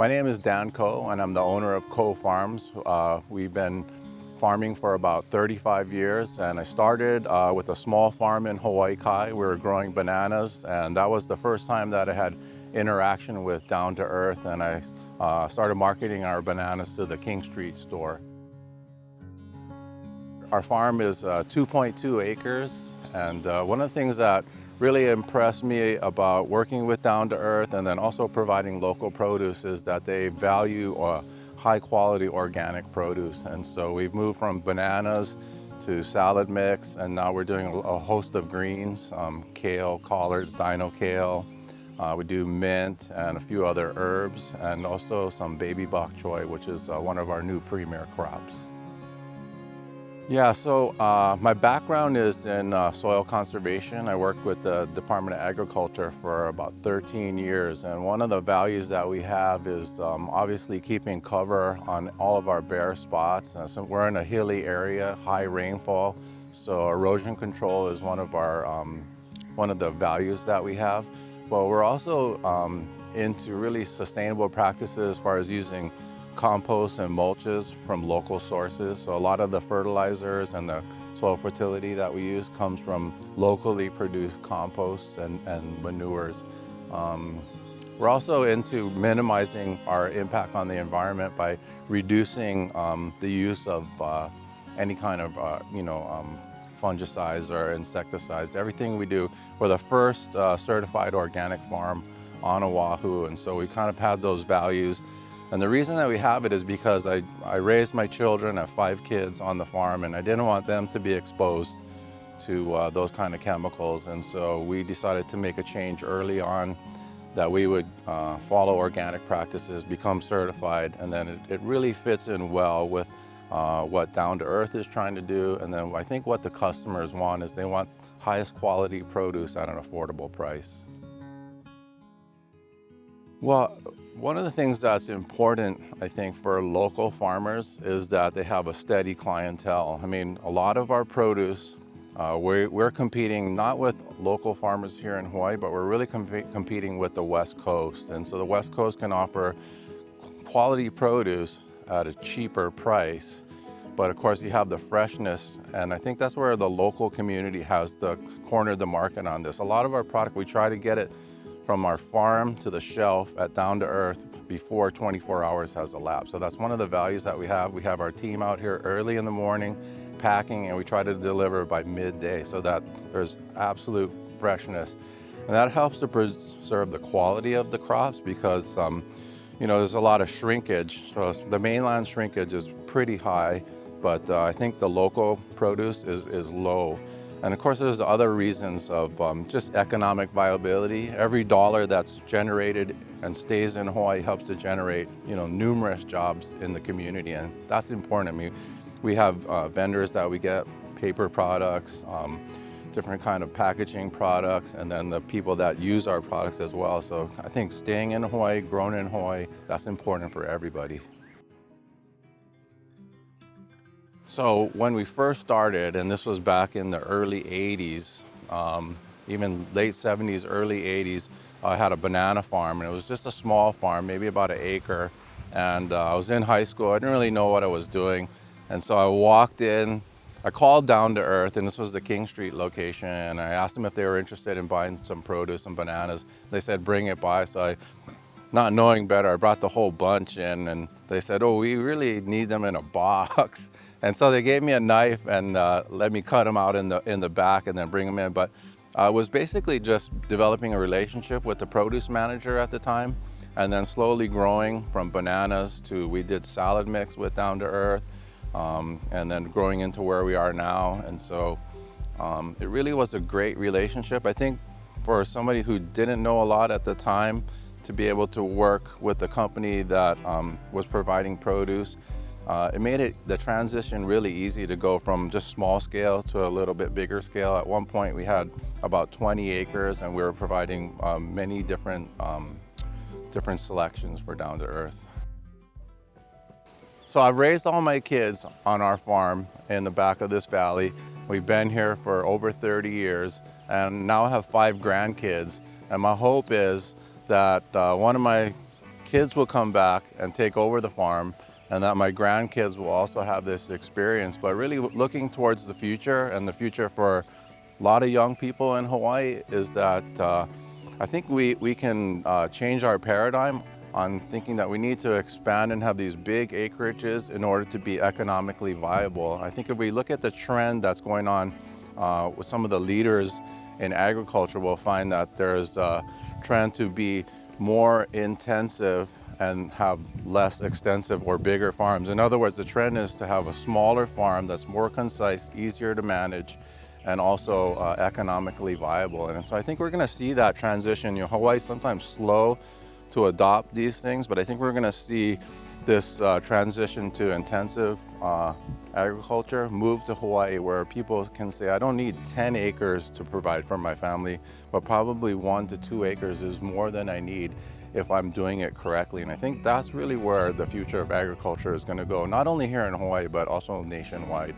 My name is Dan Coe, and I'm the owner of Coe Farms. We've been farming for about 35 years, and I started with a small farm in Hawaii Kai. We were growing bananas, and that was the first time that I had interaction with Down to Earth, and I started marketing our bananas to the King Street store. Our farm is 2.2 acres, and one of the things that really impressed me about working with Down to Earth and then also providing local produce is that they value high quality organic produce. And so we've moved from bananas to salad mix, and now we're doing a host of greens, kale, collards, dino kale. We do mint and a few other herbs, and also some baby bok choy, which is one of our new premier crops. Yeah, so my background is in soil conservation. I worked with the Department of Agriculture for about 13 years, and one of the values that we have is obviously keeping cover on all of our bare spots. So we're in a hilly area, high rainfall, so erosion control is one of the values that we have. But we're also into really sustainable practices as far as using compost and mulches from local sources. So a lot of the fertilizers and the soil fertility that we use comes from locally produced composts and manures. We're also into minimizing our impact on the environment by reducing the use of any kind of fungicides or insecticides. Everything we do, we're the first certified organic farm on Oahu, and so we kind of had those values. And the reason that we have it is because I raised my children, I have 5 kids on the farm, and I didn't want them to be exposed to those kind of chemicals. And so we decided to make a change early on that we would follow organic practices, become certified, and then it really fits in well with what Down to Earth is trying to do. And then I think what the customers want is they want highest quality produce at an affordable price. Well, one of the things that's important, I think, for local farmers is that they have a steady clientele. I mean, a lot of our produce, we're competing not with local farmers here in Hawaii, but we're really competing with the West Coast. And so the West Coast can offer quality produce at a cheaper price. But of course, you have the freshness, and I think that's where the local community has cornered the market on this. A lot of our product, we try to get it from our farm to the shelf at Down to Earth before 24 hours has elapsed. So that's one of the values that we have. We have our team out here early in the morning packing, and we try to deliver by midday so that there's absolute freshness. And that helps to preserve the quality of the crops because there's a lot of shrinkage. So the mainland shrinkage is pretty high, but I think the local produce is low. And of course, there's other reasons of just economic viability. Every dollar that's generated and stays in Hawaii helps to generate, numerous jobs in the community, and that's important. I mean, we have vendors that we get paper products, different kind of packaging products, and then the people that use our products as well. So I think staying in Hawaii, grown in Hawaii, that's important for everybody. So when we first started, and this was back in the early 80s, even late 70s, early 80s, I had a banana farm, and it was just a small farm, maybe about an acre. And I was in high school, I didn't really know what I was doing. And so I walked in, I called Down to Earth, and this was the King Street location, and I asked them if they were interested in buying some produce, some bananas. They said, bring it by. So not knowing better, I brought the whole bunch in, and they said, oh, we really need them in a box. And so they gave me a knife and let me cut them out in the back and then bring them in. But I was basically just developing a relationship with the produce manager at the time, and then slowly growing from bananas to, we did salad mix with Down to Earth, and then growing into where we are now. And so it really was a great relationship. I think for somebody who didn't know a lot at the time, to be able to work with a company that was providing produce, it made the transition really easy to go from just small scale to a little bit bigger scale. At one point we had about 20 acres, and we were providing many different selections for Down to Earth. So I've raised all my kids on our farm in the back of this valley. We've been here for over 30 years and now have 5 grandkids. And my hope is that one of my kids will come back and take over the farm, and that my grandkids will also have this experience. But really looking towards the future, and the future for a lot of young people in Hawaii is that I think we can change our paradigm on thinking that we need to expand and have these big acreages in order to be economically viable. I think if we look at the trend that's going on with some of the leaders in agriculture, we'll find that there's a trend to be more intensive and have less extensive or bigger farms. In other words, the trend is to have a smaller farm that's more concise, easier to manage, and also economically viable. And so I think we're going to see that transition. You know, Hawaii's sometimes slow to adopt these things, but I think we're going to see this transition to intensive agriculture move to Hawaii, where people can say, I don't need 10 acres to provide for my family, but probably 1 to 2 acres is more than I need if I'm doing it correctly. And I think that's really where the future of agriculture is going to go, not only here in Hawaii, but also nationwide.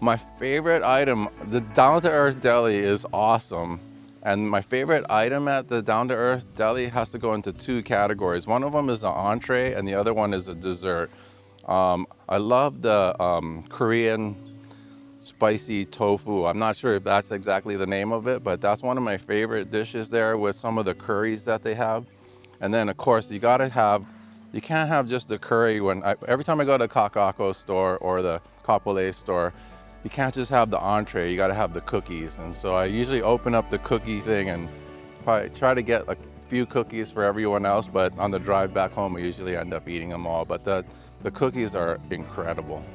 My favorite item, the Down to Earth Deli is awesome. And my favorite item at the Down to Earth Deli has to go into 2 categories. One of them is the entree and the other one is a dessert. I love the Korean spicy tofu. I'm not sure if that's exactly the name of it, but that's one of my favorite dishes there with some of the curries that they have. And then of course you can't have just the curry. Every time I go to Kakako store or the Kapolei store, you can't just have the entree, you gotta have the cookies. And so I usually open up the cookie thing and probably try to get a few cookies for everyone else, but on the drive back home, I usually end up eating them all. But the cookies are incredible.